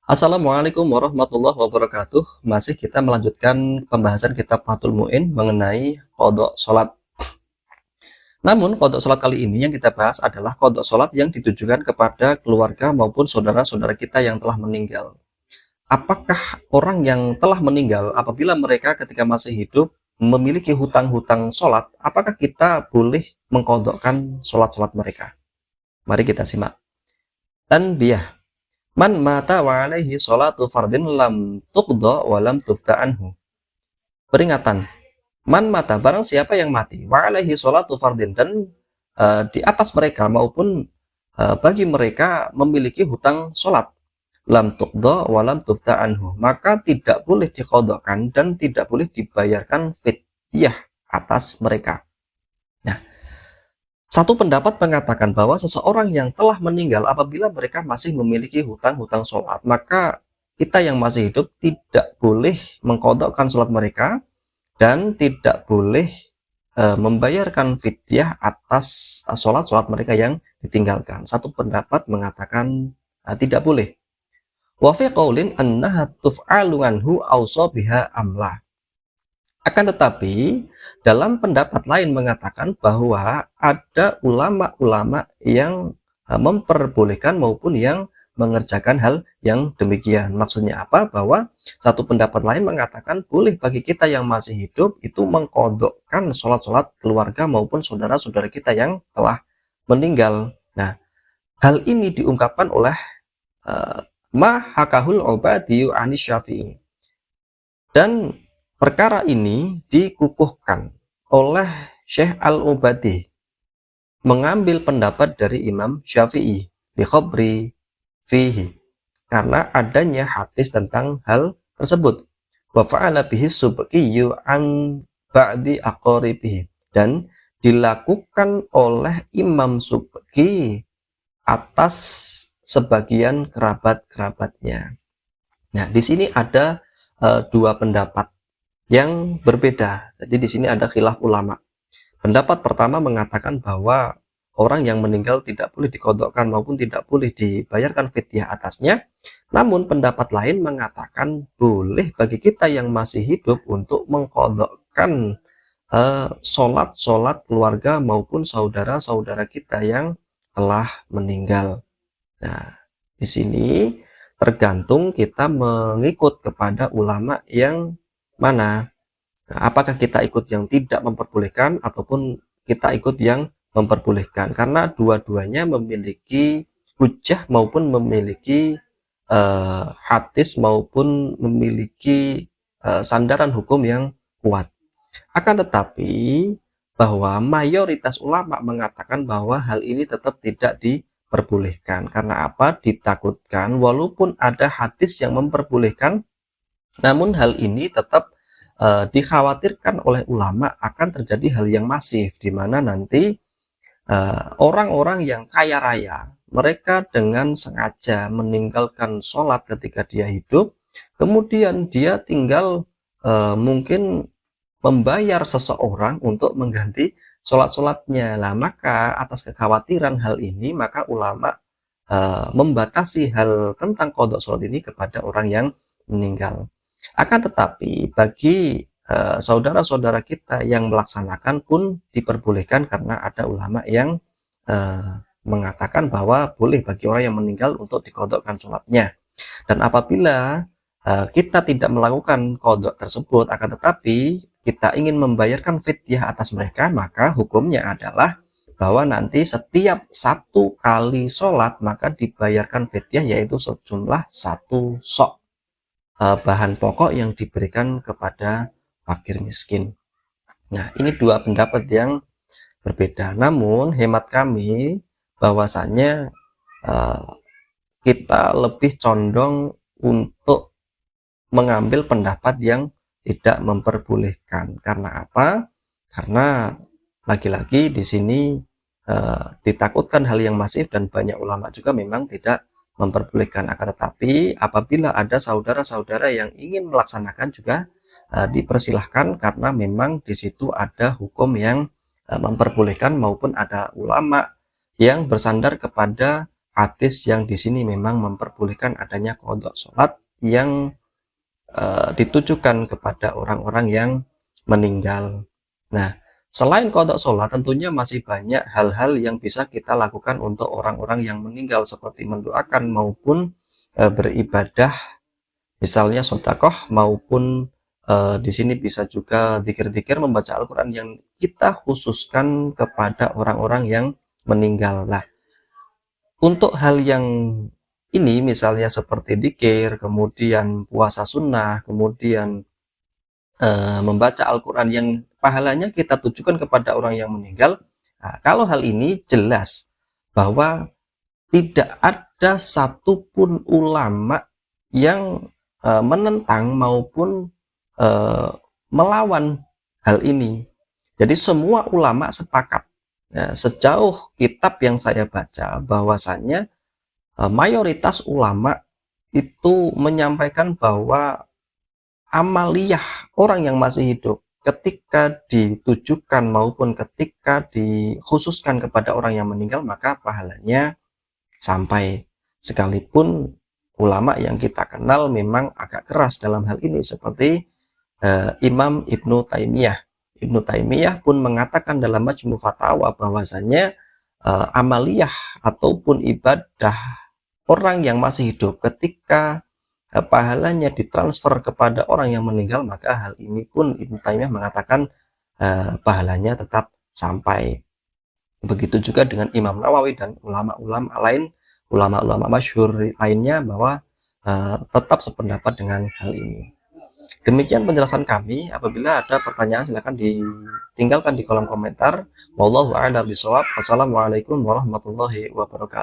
Assalamualaikum warahmatullahi wabarakatuh. Masih kita melanjutkan pembahasan kitab Fathul Mu'in mengenai qadha salat. Namun qadha salat kali ini yang kita bahas adalah qadha salat yang ditujukan kepada keluarga maupun saudara-saudara kita yang telah meninggal. Apakah orang yang telah meninggal apabila mereka ketika masih hidup memiliki hutang-hutang salat, apakah kita boleh mengqadhakan salat-salat mereka? Mari kita simak. Tanbiyah. Man mata wa alaihi sholatu fardin lam tuqda wa lam tufta anhu. Peringatan. Man mata, barang siapa yang mati, wa alaihi sholatu fardin, dan di atas mereka maupun bagi mereka memiliki hutang sholat. Lam tuqda wa lam tufta anhu. Maka tidak boleh diqadhakan dan tidak boleh dibayarkan fidyah atas mereka. Nah, satu pendapat mengatakan bahwa seseorang yang telah meninggal apabila mereka masih memiliki hutang-hutang sholat, maka kita yang masih hidup tidak boleh mengqadhakan sholat mereka dan tidak boleh membayarkan fidyah atas sholat-sholat mereka yang ditinggalkan. Satu pendapat mengatakan tidak boleh. Wa fi qaulin annaha tuf'alu anhu awsa biha amla. Akan tetapi, dalam pendapat lain mengatakan bahwa ada ulama-ulama yang memperbolehkan maupun yang mengerjakan hal yang demikian. Maksudnya apa? Bahwa satu pendapat lain mengatakan boleh bagi kita yang masih hidup itu mengqadhakan sholat-sholat keluarga maupun saudara-saudara kita yang telah meninggal. Nah, hal ini diungkapkan oleh ma hakahul Ubadi ani Syafi'i. Dan perkara ini dikukuhkan oleh Syekh Al-Ubadi mengambil pendapat dari Imam Syafi'i di khabri fihi karena adanya hadis tentang hal tersebut. Wa fa'ala bihi subqiyyu an ba'di aqaribihi, dan dilakukan oleh Imam Subki atas sebagian kerabat-kerabatnya. Nah, di sini ada dua pendapat yang berbeda. Jadi di sini ada khilaf ulama. Pendapat pertama mengatakan bahwa orang yang meninggal tidak boleh diqadhakan maupun tidak boleh dibayarkan fidyah atasnya. Namun pendapat lain mengatakan boleh bagi kita yang masih hidup untuk mengqadhakan sholat keluarga maupun saudara-saudara kita yang telah meninggal. Nah, di sini tergantung kita mengikut kepada ulama yang mana. Nah, apakah kita ikut yang tidak memperbolehkan ataupun kita ikut yang memperbolehkan, karena dua-duanya memiliki hujjah maupun memiliki hadis maupun memiliki sandaran hukum yang kuat. Akan tetapi bahwa mayoritas ulama mengatakan bahwa hal ini tetap tidak diperbolehkan. Karena apa? Ditakutkan walaupun ada hadis yang memperbolehkan, namun hal ini tetap dikhawatirkan oleh ulama akan terjadi hal yang masif, di mana nanti orang-orang yang kaya raya, mereka dengan sengaja meninggalkan sholat ketika dia hidup, kemudian dia tinggal mungkin membayar seseorang untuk mengganti sholat-sholatnya. Lah, maka atas kekhawatiran hal ini, maka ulama membatasi hal tentang qadha sholat ini kepada orang yang meninggal. Akan tetapi bagi saudara-saudara kita yang melaksanakan pun diperbolehkan, karena ada ulama yang mengatakan bahwa boleh bagi orang yang meninggal untuk diqadhakan sholatnya. Dan apabila kita tidak melakukan qadha tersebut, akan tetapi kita ingin membayarkan fidyah atas mereka, maka hukumnya adalah bahwa nanti setiap satu kali sholat maka dibayarkan fidyah, yaitu sejumlah satu sok bahan pokok yang diberikan kepada fakir miskin. Nah, ini dua pendapat yang berbeda. Namun hemat kami bahwasanya kita lebih condong untuk mengambil pendapat yang tidak memperbolehkan. Karena apa? Karena lagi-lagi di sini ditakutkan hal yang masif, dan banyak ulama juga memang tidak memperbolehkan. Akan tetapi apabila ada saudara-saudara yang ingin melaksanakan juga dipersilahkan, karena memang di situ ada hukum yang memperbolehkan maupun ada ulama yang bersandar kepada hadis yang di sini memang memperbolehkan adanya qada sholat yang ditujukan kepada orang-orang yang meninggal. Nah, selain qada sholat tentunya masih banyak hal-hal yang bisa kita lakukan untuk orang-orang yang meninggal seperti mendoakan maupun beribadah, misalnya sedekah maupun di sini bisa juga zikir-zikir membaca Al-Qur'an yang kita khususkan kepada orang-orang yang meninggal. Nah, untuk hal yang ini misalnya seperti dzikir, kemudian puasa sunnah, kemudian membaca Al-Qur'an yang pahalanya kita tujukan kepada orang yang meninggal. Nah, kalau hal ini jelas bahwa tidak ada satupun ulama yang menentang maupun melawan hal ini. Jadi semua ulama sepakat. Ya, sejauh kitab yang saya baca bahwasannya mayoritas ulama itu menyampaikan bahwa amaliyah orang yang masih hidup ketika ditujukan maupun ketika dikhususkan kepada orang yang meninggal maka pahalanya sampai, sekalipun ulama yang kita kenal memang agak keras dalam hal ini seperti Imam Ibnu Taimiyah. Ibnu Taimiyah pun mengatakan dalam Majmu' Fatawa bahwasanya amaliyah ataupun ibadah orang yang masih hidup ketika pahalanya ditransfer kepada orang yang meninggal, maka hal ini pun Ibnu Taimiyah mengatakan pahalanya tetap sampai. Begitu juga dengan Imam Nawawi dan ulama-ulama lain, ulama-ulama masyhur lainnya bahwa tetap sependapat dengan hal ini. Demikian penjelasan kami. Apabila ada pertanyaan silakan ditinggalkan di kolom komentar. Wallahu a'lam bishawab. Wassalamualaikum warahmatullahi wabarakatuh.